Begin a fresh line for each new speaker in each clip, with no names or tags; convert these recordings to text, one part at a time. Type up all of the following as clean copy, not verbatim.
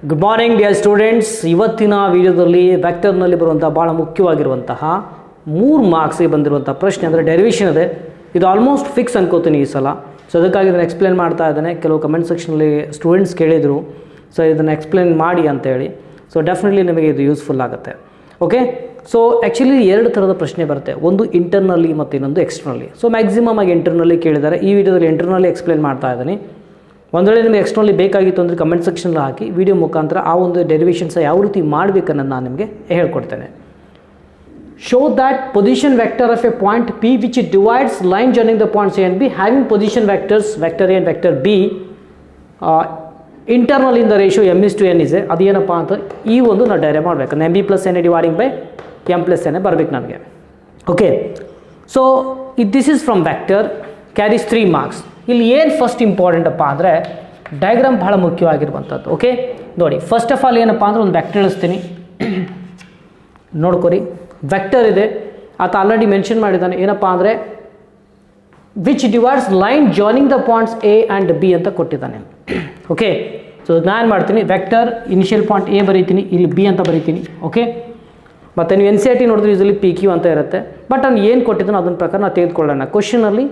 Good morning dear students. ಇವತ್ತಿನ ವಿಡಿಯೋದಲ್ಲಿ ವೆಕ್ಟರ್ನಲ್ಲಿ ಬರುವಂಥ ಭಾಳ ಮುಖ್ಯವಾಗಿರುವಂತಹ 3 ಮಾರ್ಕ್ಸ್ಗೆ ಬಂದಿರುವಂಥ ಪ್ರಶ್ನೆ ಅಂದರೆ ಡೆರಿವೇಷನ್ ಇದೆ. ಇದು ಆಲ್ಮೋಸ್ಟ್ ಫಿಕ್ಸ್ ಅನ್ಕೋತೀನಿ ಈ ಸಲ. ಸೊ ಅದಕ್ಕಾಗಿ ಇದನ್ನು ಎಕ್ಸ್ಪ್ಲೇನ್ ಮಾಡ್ತಾ ಇದ್ದೇನೆ. ಕೆಲವು ಕಮೆಂಟ್ ಸೆಕ್ಷನಲ್ಲಿ ಸ್ಟೂಡೆಂಟ್ಸ್ ಕೇಳಿದರು ಸೊ ಇದನ್ನು ಎಕ್ಸ್ಪ್ಲೇನ್ ಮಾಡಿ ಅಂತೇಳಿ. ಸೊ ಡೆಫಿನೆಟ್ಲಿ ನಿಮಗೆ ಇದು ಯೂಸ್ಫುಲ್ ಆಗುತ್ತೆ. ಓಕೆ, ಸೊ ಆ್ಯಕ್ಚುಲಿ 2 ಥರದ ಪ್ರಶ್ನೆ ಬರುತ್ತೆ, ಒಂದು ಇಂಟರ್ನಲ್ಲಿ ಮತ್ತು ಇನ್ನೊಂದು ಎಕ್ಸ್ಟರ್ನಲ್ಲಿ. ಸೊ ಮ್ಯಾಕ್ಸಿಮಮ್ ಆಗಿ ಇಂಟರ್ನಲ್ಲಿ ಕೇಳಿದ್ದಾರೆ. ಈ ವಿಡಿಯೋದಲ್ಲಿ ಇಂಟರ್ನಲ್ಲಿ ಎಕ್ಸ್ಪ್ಲೇನ್ ಮಾಡ್ತಾ ಇದ್ದೀನಿ. ಒಂದು ವೇಳೆ ನಿಮಗೆ ಎಕ್ಸ್ಟರ್ನಲ್ಲಿ ಬೇಕಾಗಿತ್ತು ಅಂದರೆ ಕಮೆಂಟ್ ಸೆಕ್ಷನಲ್ಲಿ ಹಾಕಿ ವಿಡಿಯೋ ಮುಖಾಂತರ ಆ ಒಂದು ಡೆರಿವೇಷನ್ಸ್ ಯಾವ ರೀತಿ ಮಾಡಬೇಕನ್ನೋದು ನಾನು ನಿಮಗೆ ಹೇಳ್ಕೊಡ್ತೇನೆ. Show that position vector of a point P which divides line joining the points A and B having position vectors vector A and vector B internal in the ratio m:n ಇದೆ. ಅದೇನಪ್ಪ ಅಂತ ಈ ಒಂದು ನಾವು ಡೈರೈವ್ ಮಾಡಬೇಕು. mb + n dividing by m + n ಬರಬೇಕು ನನಗೆ. Okay, so this is from vector carries 3 marks. ಇಲ್ಲಿ ಏನು ಫಸ್ಟ್ ಇಂಪಾರ್ಟೆಂಟ್ ಅಪ್ಪ ಅಂದರೆ ಡಯಾಗ್ರಾಮ್ ಭಾಳ ಮುಖ್ಯವಾಗಿರುವಂಥದ್ದು. ಓಕೆ ನೋಡಿ, ಫಸ್ಟ್ ಆಫ್ ಆಲ್ ಏನಪ್ಪ ಅಂದರೆ ಒಂದು ವೆಕ್ಟರ್ ಇಳಿಸ್ತೀನಿ, ನೋಡ್ಕೊರಿ. ವೆಕ್ಟರ್ ಇದೆ, ಆತ ಆಲ್ರೆಡಿ ಮೆನ್ಷನ್ ಮಾಡಿದ್ದಾನೆ ಏನಪ್ಪ ಅಂದರೆ which divides line joining the points A and B ಅಂತ ಕೊಟ್ಟಿದ್ದಾನೆ. ಓಕೆ, ಸೊ ನಾನು ಮಾಡ್ತೀನಿ ವೆಕ್ಟರ್ ಇನಿಷಿಯಲ್ ಪಾಯಿಂಟ್ ಎ ಬರೀತೀನಿ, ಇಲ್ಲಿ ಬಿ ಅಂತ ಬರೀತೀನಿ. ಓಕೆ, ಮತ್ತು ನೀವು NCERT ನೋಡಿದ್ರೆ ಯೂಸಲಿ PQ ಅಂತ ಇರುತ್ತೆ. ಬಟ್ ನಾನು ಏನು ಕೊಟ್ಟಿದ್ದಾನೋ ಅದನ್ನ ಪ್ರಕಾರ ನಾನು ತೆಗೆದುಕೊಳ್ಳೋಣ. ಕ್ವಶನಲ್ಲಿ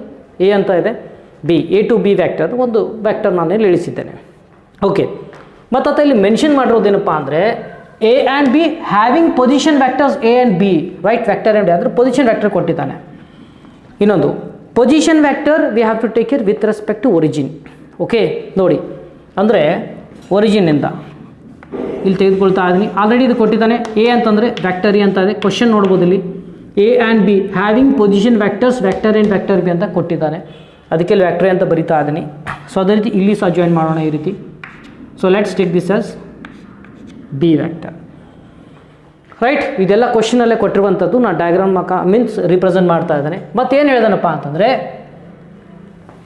ಎ ಅಂತ ಇದೆ, B A to B vector ಒಂದು ವೆಕ್ಟರ್ ನಾನು ಇಲ್ಲಿ ಇಳಿಸಿದ್ದೇನೆ. ಓಕೆ, ಮತ್ತು ಆತ ಇಲ್ಲಿ ಮೆನ್ಷನ್ ಮಾಡಿರೋದೇನಪ್ಪ ಅಂದರೆ A and B having position vectors A and B, right? Vector and ಅಂದರೆ ಪೊಸಿಷನ್ ವೆಕ್ಟರ್ ಕೊಟ್ಟಿದ್ದಾನೆ. ಇನ್ನೊಂದು position vector we have to take care with respect to origin. Okay ನೋಡಿ, ಅಂದರೆ ಒರಿಜಿನ್ನಿಂದ ಇಲ್ಲಿ ತೆಗೆದುಕೊಳ್ತಾ ಇದ್ದೀನಿ. ಆಲ್ರೆಡಿ ಇದು ಕೊಟ್ಟಿದ್ದಾನೆ. ಎ ಅಂತಂದರೆ ವೆಕ್ಟರ್ ಎ ಅಂತ ಇದೆ. ಕ್ವಶನ್ ನೋಡ್ಬೋದು ಇಲ್ಲಿ A and B having position vectors vector and vector B ಅಂತ ಕೊಟ್ಟಿದ್ದಾನೆ. ಅದಕ್ಕೆ ಇಲ್ಲಿ ವೆಕ್ಟರ್ ಅಂತ ಬರಿತಾ ಇದ್ದೀನಿ. ಸೊ ಅದೇ ರೀತಿ ಇಲ್ಲಿ ಸಹ ಜಾಯಿನ್ ಮಾಡೋಣ ಈ ರೀತಿ. So let's take this as B vector, right? ಇದೆಲ್ಲ ಕ್ವಶನಲ್ಲೇ ಕೊಟ್ಟಿರುವಂಥದ್ದು. ನಾನು ಡಯಾಗ್ರಾಮ್ ಮೀನ್ಸ್ ರಿಪ್ರೆಸೆಂಟ್ ಮಾಡ್ತಾ ಇದ್ದಾನೆ. ಮತ್ತೇನು ಹೇಳ್ದಾನಪ್ಪ ಅಂತಂದರೆ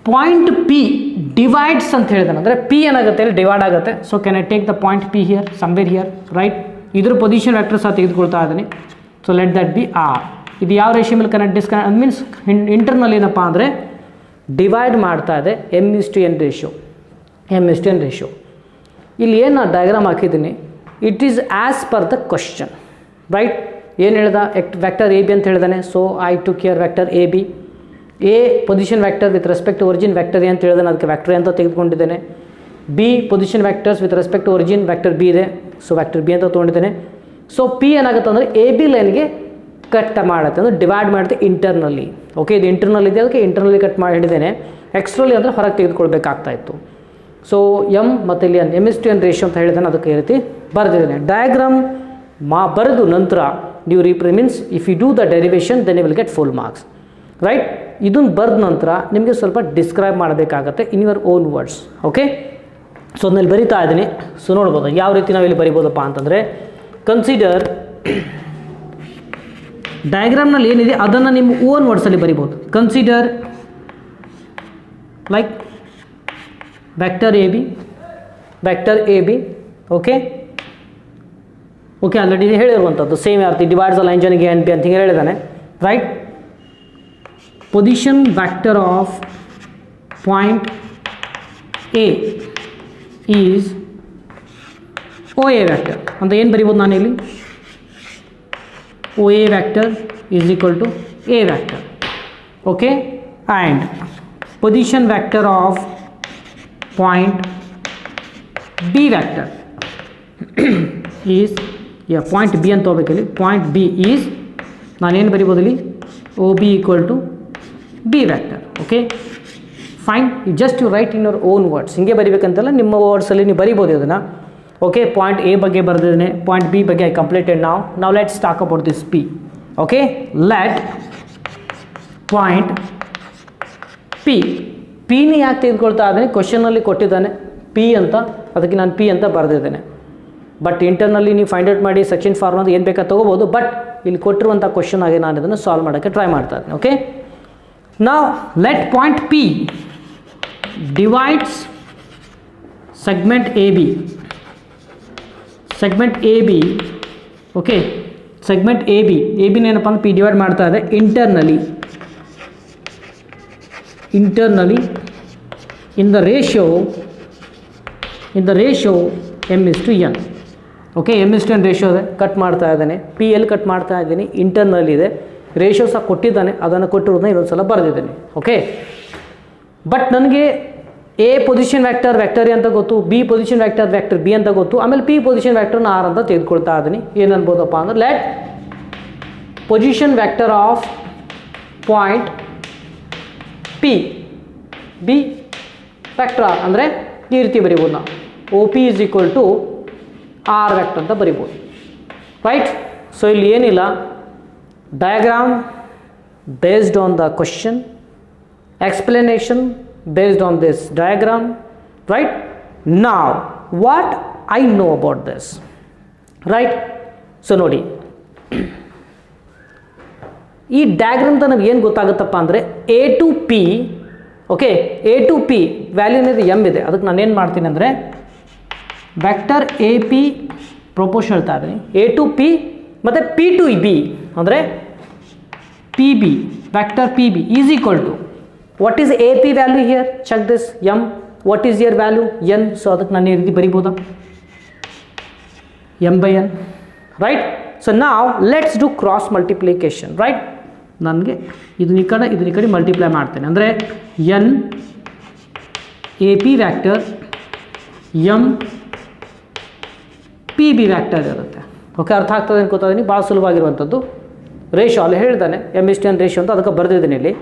ಪಾಯಿಂಟ್ ಪಿ ಡಿವೈಡ್ಸ್ ಅಂತ ಹೇಳಿದಾನೆ. ಅಂದರೆ ಪಿ ಏನಾಗುತ್ತೆ ಇಲ್ಲಿ ಡಿವೈಡ್ ಆಗುತ್ತೆ. So can I take the point P here somewhere here, right? ಇದ್ರ ಪೊಸಿಷನ್ ವೆಕ್ಟರ್ ಸಹ ತೆಗೆದುಕೊಳ್ತಾ ಇದ್ದೀನಿ. So let that be R. ಇದು ಯಾವ ರೇಷಿಯೋ ಮೇಲೆ ಕನೆಕ್ಟ್ ಡಿಸ್ಕನೆಕ್ಟ್ ಮೀನ್ಸ್ ಇಂಟರ್ನಲ್ ಏನಪ್ಪ ಅಂದರೆ ಡಿವೈಡ್ ಮಾಡ್ತಾ ಇದೆ m:n ರೇಷಿಯೋ, m:n ರೇಷಿಯೋ. ಇಲ್ಲಿ ಏನು ನಾನು ಡಯಾಗ್ರಾಮ್ ಹಾಕಿದ್ದೀನಿ, it is as per the question, right? ಏನು ಹೇಳ್ದ? ವೆಕ್ಟರ್ ಎ ಬಿ ಅಂತ ಹೇಳಿದಾನೆ. So I to care vector A B. A position vector with respect to origin vector A ಅಂತ ಹೇಳಿದಾನೆ, ಅದಕ್ಕೆ ವೆಕ್ಟರ್ ಅಂತ ತೆಗೆದುಕೊಂಡಿದ್ದೇನೆ. B position vectors with respect to origin vector B ಇದೆ. ಸೊ ವೆಕ್ಟರ್ ಬಿ ಅಂತ ತೊಗೊಂಡಿದ್ದೇನೆ. ಸೊ ಪಿ ಏನಾಗುತ್ತೆ ಅಂದರೆ ಎ ಬಿ ಲೈನ್ಗೆ ಕಟ್ ಮಾಡುತ್ತೆ, ಅಂದರೆ ಡಿವೈಡ್ ಮಾಡುತ್ತೆ ಇಂಟರ್ನಲ್ಲಿ. ಓಕೆ, ಇದು ಇಂಟರ್ನಲ್ ಇದೆ, ಅದಕ್ಕೆ ಇಂಟರ್ನಲ್ಲಿ ಕಟ್ ಮಾಡಿ ಹಿಡಿದೇನೆ. ಎಕ್ಸ್ಟ್ರಲ್ಲಿ ಅಂದರೆ ಹೊರಗೆ ತೆಗೆದುಕೊಳ್ಬೇಕಾಗ್ತಾ ಇತ್ತು. ಸೊ ಎಮ್ ಮತ್ತು ಇಲ್ಲಿ m:n ರೇಷಿಯೋ ಅಂತ ಹೇಳಿದಾನೆ, ಅದಕ್ಕೆ ಈ ರೀತಿ ಬರೆದಿದ್ದೇನೆ. ಡಯಾಗ್ರಾಮ್ ಬರೆದು ನಂತರ ನೀವು means if you do the derivation then you will get full marks, right? ಇದನ್ನು ಬರೆದ ನಂತರ ನಿಮಗೆ ಸ್ವಲ್ಪ ಡಿಸ್ಕ್ರೈಬ್ ಮಾಡಬೇಕಾಗತ್ತೆ in your own words. Okay, so ಅದನ್ನಲ್ಲಿ ಬರಿತಾ ಇದ್ದೀನಿ. ಸೊ ನೋಡ್ಬೋದು ಯಾವ ರೀತಿ ನಾವು ಇಲ್ಲಿ ಬರಿಬೋದಪ್ಪ ಅಂತಂದರೆ ಕನ್ಸಿಡರ್ ಡಯಾಗ್ರಾಮ್ನಲ್ಲಿ ಏನಿದೆ ಅದನ್ನು ನಿಮ್ಮ ಓನ್ ವರ್ಡ್ಸಲ್ಲಿ ಬರಿಬೋದು. Consider like vector A B. Okay okay, already ಹೇಳಿರುವಂಥದ್ದು ಸೇಮ್ ಯಾವ ರೀತಿ divides the line joining A and B ಅಂತ ಹೇಳಿದಾನೆ, right? Position vector of point A is OA vector ಅಂತ ಏನು ಬರಿಬೋದು ನಾನು ಇಲ್ಲಿ? OA vector is equal to A vector. Okay, and position vector of point B vector is point B ಅಂತ ಹೋಗ್ಬೇಕಲ್ಲಿ. Point B is ನಾನೇನು ಬರಿಬೋದು ಇಲ್ಲಿ? OB equal to B vector. Okay fine, just you write in your own words. ಹಿಂಗೆ ಬರಿಬೇಕಂತಲ್ಲ, ನಿಮ್ಮ ವರ್ಡ್ಸಲ್ಲಿ ನೀವು ಬರಿಬೋದು ಅದನ್ನು. ಓಕೆ, ಪಾಯಿಂಟ್ ಎ ಬಗ್ಗೆ ಬರೆದಿದ್ದೇನೆ, ಪಾಯಿಂಟ್ ಬಿ ಬಗ್ಗೆ ಐ ಕಂಪ್ಲೀಟೆಡ್. ನಾವು let's talk about this P. Okay, let point ಪಿನೇ ಯಾಕೆ ತೆಗೆದುಕೊಳ್ತಾ ಇದ್ದೇನೆ? ಕ್ವಶನಲ್ಲಿ ಕೊಟ್ಟಿದ್ದಾನೆ ಪಿ ಅಂತ, ಅದಕ್ಕೆ ನಾನು ಪಿ ಅಂತ ಬರೆದಿದ್ದೇನೆ. ಬಟ್ ಇಂಟರ್ನಲ್ಲಿ ನೀವು ಫೈಂಡ್ ಔಟ್ ಮಾಡಿ ಸೆಕ್ಷನ್ ಫಾರ್ಮುಲಾ ಏನು ಬೇಕಾದ ತೊಗೋಬೋದು. ಬಟ್ ಇಲ್ಲಿ ಕೊಟ್ಟಿರುವಂಥ ಕ್ವಶನ್ ಆಗಿ ನಾನು ಇದನ್ನು ಸಾಲ್ವ್ ಮಾಡೋಕ್ಕೆ ಟ್ರೈ ಮಾಡ್ತಾ ಇದ್ದೀನಿ. ಓಕೆ, ನಾವು let point P divides segment A B. Okay, segment A ಬಿನ ಏನಪ್ಪ ಅಂದ್ರೆ ಪಿ ಡಿವೈಡ್ ಮಾಡ್ತಾ ಇದೆ internally in the ratio m/n. Okay, m/n ratio ಇದೆ, ಕಟ್ ಮಾಡ್ತಾ ಇದ್ದಾನೆ. ಪಿ ಎಲ್ಲಿ ಕಟ್ ಮಾಡ್ತಾ ಇದ್ದೀನಿ, ಇಂಟರ್ನಲ್ ಇದೆ, ರೇಷಿಯೋ ಸಹ ಕೊಟ್ಟಿದ್ದಾನೆ, ಅದನ್ನು ಕೊಟ್ಟಿರೋದನ್ನ ಇನ್ನೊಂದು ಸಲ ಬರೆದಿದ್ದೇನೆ. ಓಕೆ, ಬಟ್ ನನಗೆ ಎ ಪೊಸಿಷನ್ ವ್ಯಾಕ್ಟರ್ ವೆಕ್ಟರ್ ಅಂತ ಗೊತ್ತು, B position vector vector B ಅಂತ ಗೊತ್ತು, ಆಮೇಲೆ ಪಿ ಪೊಸಿಷನ್ ವ್ಯಾಕ್ಟರ್ನ ಆರ್ ಅಂತ ತೆಗೆದುಕೊಳ್ತಾ ಇದ್ದೀನಿ. ಏನು ಅನ್ಬೋದಪ್ಪ ಅಂದ್ರೆ, let position vector of point P be vector R ಅಂದರೆ ಈ ರೀತಿ ಬರಿಬೋದು ನಾವು, O P is equal to R vector ಅಂತ ಬರಿಬೋದು. ರೈಟ್, ಸೊ ಇಲ್ಲಿ ಏನಿಲ್ಲ, diagram based on the question, explanation based on this diagram. Right, now what I know about this, right? So ನೋಡಿ, ಈ ಡಯಾಗ್ರಾಮ್ ನಮಗೆ ಏನು ಗೊತ್ತಾಗುತ್ತಪ್ಪ ಅಂದರೆ A to P. Okay, A to P value ಏನಿದೆ ಎಮ್ ಇದೆ, ಅದಕ್ಕೆ ನಾನು ಏನು ಮಾಡ್ತೀನಿ ಅಂದರೆ ವೆಕ್ಟರ್ ಎ ಪಿ ಪ್ರೊಪೋರ್ಷನ್ ಹೇಳ್ತಾ ಇದ್ದೀನಿ, ಎ ಟು ಪಿ ಮತ್ತು ಪಿ ಟು ಬಿ ಅಂದರೆ P B, vector P B is equal to what is AP value here, check this, m, what is your value, n. so ಅದಕ್ಕೆ ನಾನು ಈ ರೀತಿ ಬರಿಬೋದಾ, m/n. right, so now let's do cross multiplication. right, ನನಗೆ ಇದನ್ನ ಈ ಕಡೆ multiply ಮಾಡ್ತೇನೆ ಅಂದರೆ n AP vector m PB vector ಇರುತ್ತೆ. ಓಕೆ, ಅರ್ಥ ಆಗ್ತದೆ ಅನ್ಕೋತಾ ಇದ್ದೀನಿ, ಭಾಳ ಸುಲಭವಾಗಿರುವಂಥದ್ದು. ರೇಷಿಯೋ ಅಲ್ಲಿ ಹೇಳ್ತಾನೆ m/n ರೇಷಿಯೋ ಅಂತ, ಅದಕ್ಕೆ ಬರೆದಿದ್ದೀನಿ ಇಲ್ಲಿ.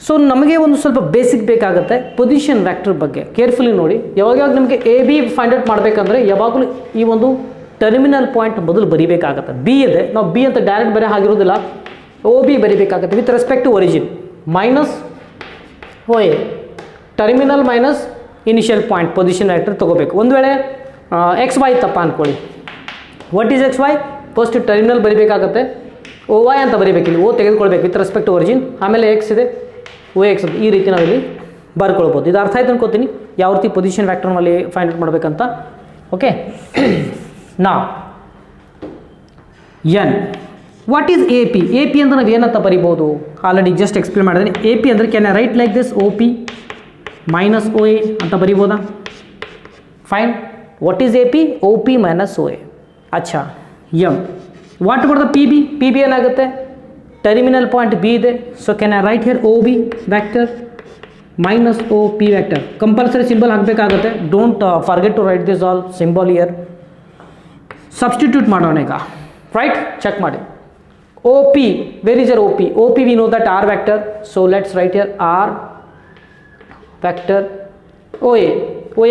ಸೊ ನಮಗೆ ಒಂದು ಸ್ವಲ್ಪ ಬೇಸಿಕ್ ಬೇಕಾಗುತ್ತೆ ಪೊಸಿಷನ್ ವ್ಯಾಕ್ಟರ್ ಬಗ್ಗೆ. ಕೇರ್ಫುಲಿ ನೋಡಿ, ಯಾವಾಗ ನಮಗೆ ಎ ಬಿ ಫೈಂಡ್ ಔಟ್ ಮಾಡಬೇಕಂದ್ರೆ ಯಾವಾಗಲೂ ಈ ಒಂದು ಟರ್ಮಿನಲ್ ಪಾಯಿಂಟ್ ಮೊದಲು ಬರಿಬೇಕಾಗತ್ತೆ. ಬಿ ಇದೆ, ನಾವು ಬಿ ಅಂತ ಡೈರೆಕ್ಟ್ ಬರೀ ಆಗಿರೋದಿಲ್ಲ, ಒ ಬಿ ಬರಿಬೇಕಾಗತ್ತೆ with respect to origin, minus O A, terminal minus initial point position vector ತೊಗೋಬೇಕು. ಒಂದು ವೇಳೆ ಎಕ್ಸ್ ವೈ ತಪ್ಪ ಅಂದ್ಕೊಳ್ಳಿ, what is X Y, first terminal ಬರಿಬೇಕಾಗತ್ತೆ, ಓ ವೈ ಅಂತ ಬರಿಬೇಕಿಲ್ಲ, ಓ ತೆಗೆದುಕೊಳ್ಬೇಕು ವಿತ್ ರೆಸ್ಪೆಕ್ಟ್ ಟು ಒರಿಜಿನ್, ಆಮೇಲೆ ಎಕ್ಸ್ ಇದೆ ಓ ಎಕ್ಸ್ ಅಂತ, ಈ ರೀತಿ ನಾವಿಲ್ಲಿ ಬರ್ಕೊಳ್ಬೋದು. ಇದು ಅರ್ಥ ಆಯ್ತು ಅನ್ಕೋತೀನಿ ಯಾವ ರೀತಿ ಪೊಸಿಷನ್ ವ್ಯಾಕ್ಟರ್ನಲ್ಲಿ ಫೈಂಡ್ ಔಟ್ ಮಾಡಬೇಕಂತ. ಓಕೆ, ನಾ N, what is A P? A P ಅಂದರೆ ನಾವು ಏನಂತ ಬರಿಬೋದು, ಆಲ್ರೆಡಿ ಜಸ್ಟ್ ಎಕ್ಸ್ಪ್ಲೇನ್ ಮಾಡಿದ್ದೀನಿ. ಎ ಪಿ ಅಂದರೆ can I write like this, O P minus O A ಅಂತ ಬರಿಬೋದಾ? Fine, what is A P? O P minus O A. ಅಚ್ಚಾ, um what about the P B? P B ಏನಾಗುತ್ತೆ, terminal point B ಇದೆ, so can I write here O B vector minus O P vector. Compulsory symbol ಹಾಕಬೇಕಾಗುತ್ತೆ, don't forget to write this all symbol here. Substitute ಮಾಡೋಣ ಈಗ. Right, check ಮಾಡಿ. O P, where is your O P? O P we know that R vector, so let's write here R vector. O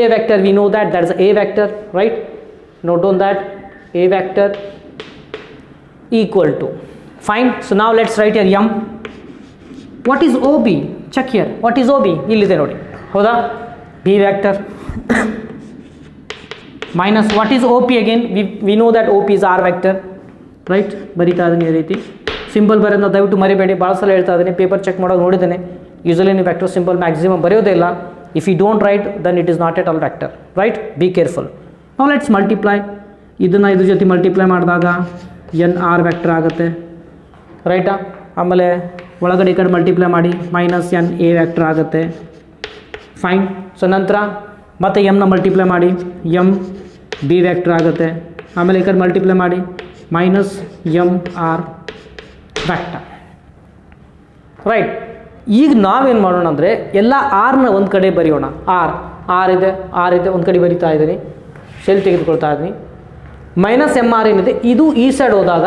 A vector we know that is A vector. Right, note down that A vector equal to, fine. So now let's write here m. What is OB? Check here, what is OB? ಇಲ್ಲಿದೆ ನೋಡಿ, ಹೌದಾ? B vector minus what is OP again? We know that OP is R vector. Right, ಬರಿತಾ ಇದ್ದೀನಿ ಈ ರೀತಿ. Symbol ಬರೋದನ್ನ ದಯವಿಟ್ಟು ಮರಿಬೇಡಿ, ಭಾಳ ಸಲ ಹೇಳ್ತಾ ಇದ್ದೀನಿ, ಪೇಪರ್ ಚೆಕ್ ಮಾಡೋದು ನೋಡಿದ್ದೇನೆ. ಯೂಶಲಿ ನೀವು ವ್ಯಾಕ್ಟರ್ ಸಿಂಬಲ್ ಮ್ಯಾಕ್ಸಿಮಮ್ ಬರೆಯೋದೇ ಇಲ್ಲ. If you don't write then it is not at all vector. Right, be careful. ನಾವು ಲೆಟ್ಸ್ ಮಲ್ಟಿಪ್ಲೈ, ಇದನ್ನು ಇದ್ರ ಜೊತೆ ಮಲ್ಟಿಪ್ಲೈ ಮಾಡಿದಾಗ ಎನ್ ಆರ್ ವ್ಯಾಕ್ಟರ್ ಆಗುತ್ತೆ. ರೈಟಾ, ಆಮೇಲೆ ಒಳಗಡೆ ಈ ಕಡೆ ಮಲ್ಟಿಪ್ಲೈ ಮಾಡಿ ಮೈನಸ್ ಎನ್ ಎ ವ್ಯಾಕ್ಟರ್ ಆಗುತ್ತೆ. ಫೈನ್, ಸೊ ನಂತರ ಮತ್ತೆ ಎಮ್ನ ಮಲ್ಟಿಪ್ಲೈ ಮಾಡಿ ಎಮ್ ಬಿ ವ್ಯಾಕ್ಟರ್ ಆಗುತ್ತೆ. ಆಮೇಲೆ ಈ ಕಡೆ ಮಲ್ಟಿಪ್ಲೈ ಮಾಡಿ minus M R vector. Right, ಈಗ ನಾವೇನು ಮಾಡೋಣ ಅಂದರೆ ಎಲ್ಲ ಆರ್ನ ಒಂದು ಕಡೆ ಬರೆಯೋಣ. ಆರ್ ಇದೆ ಒಂದು ಕಡೆ ಬರಿತಾ ಇದ್ದೀನಿ, ಸೆಲ್ ತೆಗೆದುಕೊಳ್ತಾ ಇದ್ದೀನಿ. ಮೈನಸ್ ಎಮ್ ಆರ್ ಏನಿದೆ ಇದು ಈ ಸೈಡ್ ಹೋದಾಗ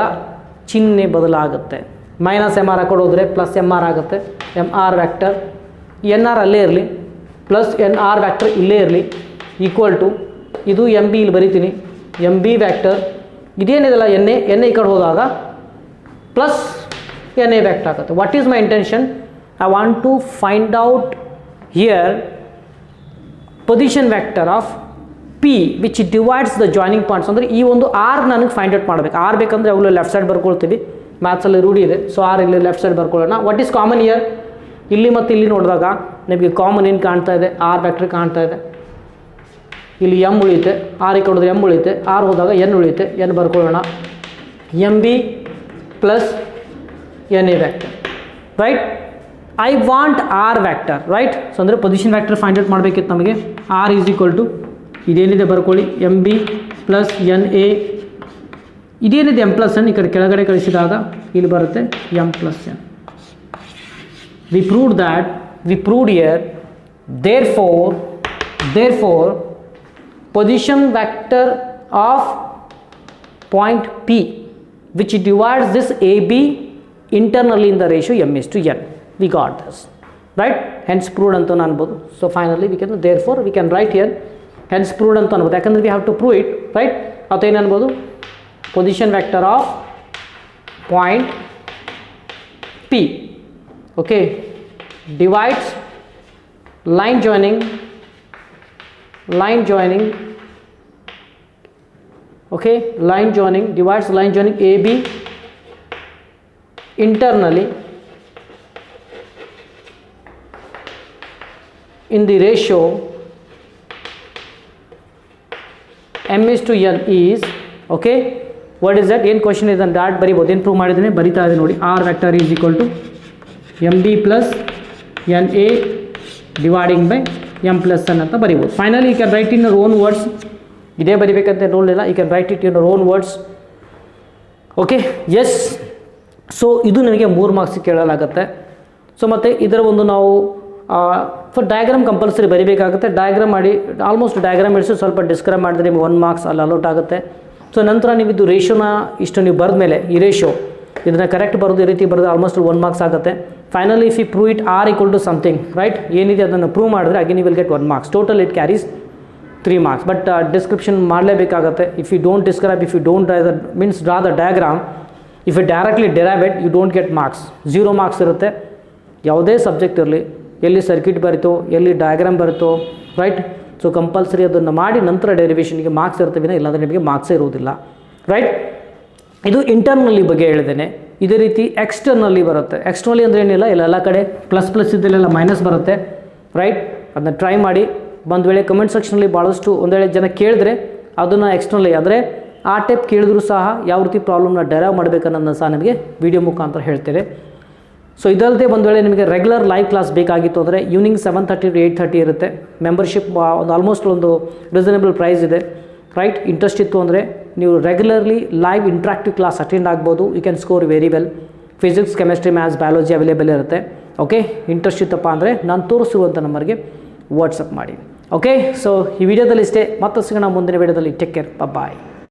ಚಿಹ್ನೆ ಬದಲಾಗುತ್ತೆ. ಮೈನಸ್ ಎಮ್ ಆರ್ ಆ ಕಡೆ ಹೋದರೆ ಪ್ಲಸ್ ಎಮ್ ಆರ್ ಆಗುತ್ತೆ. M R vector N R ಅಲ್ಲೇ ಇರಲಿ, ಪ್ಲಸ್ ಎನ್ ಆರ್ ವ್ಯಾಕ್ಟರ್ ಇಲ್ಲೇ ಇರಲಿ, ಈಕ್ವಲ್ ಟು ಇದು ಎಮ್ ಬಿ ಇಲ್ಲಿ ಬರಿತೀನಿ, ಎಮ್ ಬಿ ವ್ಯಾಕ್ಟರ್ ಇದೇನಿದೆಲ್ಲ ಎನ್ ಎ ಈ ಕಡೆ ಹೋದಾಗ ಪ್ಲಸ್ ಎನ್ ಎ ವ್ಯಾಕ್ಟರ್ ಆಗುತ್ತೆ. What is my intention? I want to find out here position vector of P which divides the joining points. ಅಂದರೆ ಈ ಒಂದು ಆರ್ ನನಗೆ ಫೈಂಡ್ ಔಟ್ ಮಾಡಬೇಕು. ಆರ್ ಬೇಕಂದರೆ ಅವಾಗಲೂ ಲೆಫ್ಟ್ ಸೈಡ್ ಬರ್ಕೊಳ್ತೀವಿ, ಮ್ಯಾಥ್ಸಲ್ಲಿ ರೂಢಿ ಇದೆ. ಸೊ ಆರ್ ಇಲ್ಲಿ ಲೆಫ್ಟ್ ಸೈಡ್ ಬರ್ಕೊಳ್ಳೋಣ. What is common here? ಇಲ್ಲಿ ಮತ್ತು ಇಲ್ಲಿ ನೋಡಿದಾಗ ನಿಮಗೆ ಕಾಮನ್ ಏನು ಕಾಣ್ತಾ ಇದೆ? ಆರ್ ವ್ಯಾಕ್ಟರ್ ಕಾಣ್ತಾ ಇದೆ. ಇಲ್ಲಿ ಎಮ್ ಉಳಿಯುತ್ತೆ, ಆರ್ ಈ ಕಡೆ ಎಮ್ ಉಳಿಯುತ್ತೆ, ಆರ್ ಹೋದಾಗ ಎನ್ ಉಳಿಯುತ್ತೆ, ಎನ್ ಬರ್ಕೊಳ್ಳೋಣ. M B plus N A vector. Right, I want R vector. Right, so ಅಂದರೆ ಪೊಸಿಷನ್ ವ್ಯಾಕ್ಟರ್ ಫೈಂಡ್ ಔಟ್ ಮಾಡಬೇಕಿತ್ತು ನಮಗೆ. ಆರ್ ಈಸ್ ಈಕ್ವಲ್ ಟು ಇದೇನಿದೆ ಬರ್ಕೊಳ್ಳಿ M B plus N A, ಇದೇನಿದೆ ಎಮ್ ಪ್ಲಸ್ ಎನ್ ಈ ಕಡೆ ಕೆಳಗಡೆ ಕಳಿಸಿದಾಗ ಇಲ್ಲಿ ಬರುತ್ತೆ M plus N. We proved here therefore position vector of point P which divides this AB internally in the ratio m is to n. We got this, right? Hence proved ಅಂತ ಅನ್ಬೋದು. So finally we can, therefore we can write here hence proved ಅಂತ ಅನ್ಬೋದು, ಯಾಕಂದ್ರೆ we have to prove it, right? ಅಥವಾ ಏನು ಅನ್ಬೋದು, position vector of point P, okay, divides line joining, okay, line joining divides line joining AB internally in the ratio m is to n is, okay, what is that, ಏನು question ಇದೆ ಅಂತ dot ಬರಿಬೋದು, ಏನು prove ಮಾಡಿದ್ದೀನಿ ಬರಿತಾ ಇದೆ ನೋಡಿ. R vector is equal to M B plus N A dividing by M plus N ಅಂತ ಬರಿಬೋದು. Finally you can write in your own words, ಇದೇ ಬರಿಬೇಕಂತ ರೂಲ್ ಇಲ್ಲ, you can write it in your own words. Okay, yes. So ಇದು ನಿಮಗೆ 3 marks ಕೇಳಲಾಗುತ್ತೆ. So ಮತ್ತು ಇದರ ಒಂದು ನಾವು ಫಾರ್ ಡಯಾಗ್ರಾಮ್ ಕಂಪಲ್ಸರಿ ಬರಿಬೇಕಾಗುತ್ತೆ. ಡಯಾಗ್ರಾಮ್ ಮಾಡಿ ಆಲ್ಮೋಸ್ಟ್ ಡಯಾಗ್ರಾಮ್ ಇಡಿಸಿ ಸ್ವಲ್ಪ ಡಿಸ್ಕ್ರೈಬ್ ಮಾಡಿದ್ರೆ ನಿಮಗೆ 1 ಮಾರ್ಕ್ಸ್ ಅಲ್ಲಿ ಅಲೌಟ್ ಆಗುತ್ತೆ. ಸೊ ನಂತರ ನೀವು ಇದು ರೇಷೋನ ಇಷ್ಟು ನೀವು ಬರೆದ ಮೇಲೆ ಈ ರೇಷೋ ಇದನ್ನು ಕರೆಕ್ಟ್ ಬರೋದು ಈ ರೀತಿ ಬರೋದು ಆಲ್ಮೋಸ್ಟ್ 1 ಮಾರ್ಕ್ಸ್ ಆಗುತ್ತೆ. Finally if you prove it R equal to something, right, ಏನಿದೆ ಅದನ್ನು ಪ್ರೂವ್ ಮಾಡಿದ್ರೆ again you will get 1 marks. Total it carries 3 marks. But description ಮಾಡಲೇಬೇಕಾಗುತ್ತೆ. If you don't describe, if you don't means draw the diagram, if you directly derive it, you don't get marks. 0 marks ಇರುತ್ತೆ. ಯಾವುದೇ subject ಇರಲಿ, ಎಲ್ಲಿ circuit ಬರೀತೋ, ಎಲ್ಲಿ diagram ಬರುತ್ತೋ, right. So compulsory ಅದನ್ನು ಮಾಡಿ ನಂತರ ಡೆರಿವೇಷನ್ಗೆ ಮಾರ್ಕ್ಸ್ ಇರ್ತವೆ, ಇಲ್ಲಾಂದರೆ ನಿಮಗೆ ಮಾರ್ಕ್ಸೇ ಇರುವುದಿಲ್ಲ, ರೈಟ್. ಇದು ಇಂಟರ್ನಲ್ಲಿ ಬಗ್ಗೆ ಹೇಳಿದ್ದೇನೆ. ಇದೇ ರೀತಿ ಎಕ್ಸ್ಟರ್ನಲ್ಲಿ ಬರುತ್ತೆ. ಎಕ್ಸ್ಟರ್ನಲ್ಲಿ ಅಂದರೆ ಏನಿಲ್ಲ, ಎಲ್ಲ ಕಡೆ ಪ್ಲಸ್ ಇದ್ದಲ್ಲೆಲ್ಲ ಮೈನಸ್ ಬರುತ್ತೆ, ರೈಟ್. ಅದನ್ನ ಟ್ರೈ ಮಾಡಿ. ಒಂದು ವೇಳೆ ಕಮೆಂಟ್ ಸೆಕ್ಷನಲ್ಲಿ ಭಾಳಷ್ಟು ಒಂದು ವೇಳೆ ಜನ ಕೇಳಿದ್ರೆ ಅದನ್ನು ಎಕ್ಸ್ಟರ್ನಲ್ಲಿ ಅಂದರೆ ಆ ಟೈಪ್ ಕೇಳಿದ್ರು ಸಹ ಯಾವ ರೀತಿ ಪ್ರಾಬ್ಲಮ್ನ ಡೈರೈವ್ ಮಾಡಬೇಕನ್ನೋದನ್ನ ಸಹ ನಿಮಗೆ ವಿಡಿಯೋ ಮುಖಾಂತರ ಹೇಳ್ತೇನೆ. ಸೊ ಇದಲ್ಲದೆ ಒಂದು ವೇಳೆ ನಿಮಗೆ ರೆಗ್ಯುಲರ್ ಲೈವ್ ಕ್ಲಾಸ್ ಬೇಕಾಗಿತ್ತು ಅಂದರೆ ಈವ್ನಿಂಗ್ 7:30 to 8:30 ಇರುತ್ತೆ. ಮೆಂಬರ್ಶಿಪ್ ಒಂದು ಆಲ್ಮೋಸ್ಟ್ ಒಂದು ರೀಸನಬಲ್ ಪ್ರೈಸ್ ಇದೆ, ರೈಟ್. ಇಂಟ್ರೆಸ್ಟ್ ಇತ್ತು ಅಂದರೆ ನೀವು regularly live interactive class attend ಆಗ್ಬೋದು. You can score very well. Physics, chemistry, maths, biology available ಇರುತ್ತೆ. ಓಕೆ, ಇಂಟ್ರೆಸ್ಟ್ ಇತ್ತಪ್ಪ ಅಂದರೆ ನಾನು ತೋರಿಸಿರುವಂಥ ನಂಬರ್ಗೆ ವಾಟ್ಸಪ್ ಮಾಡಿ. ಓಕೆ, ಸೊ ಈ ವಿಡಿಯೋದಲ್ಲಿ ಇಷ್ಟೇ. ಮತ್ತೆ ಸಿಗೋಣ ಮುಂದಿನ ವಿಡಿಯೋದಲ್ಲಿ. ಟೇಕ್ ಕೇರ್, ಬಾಯ್.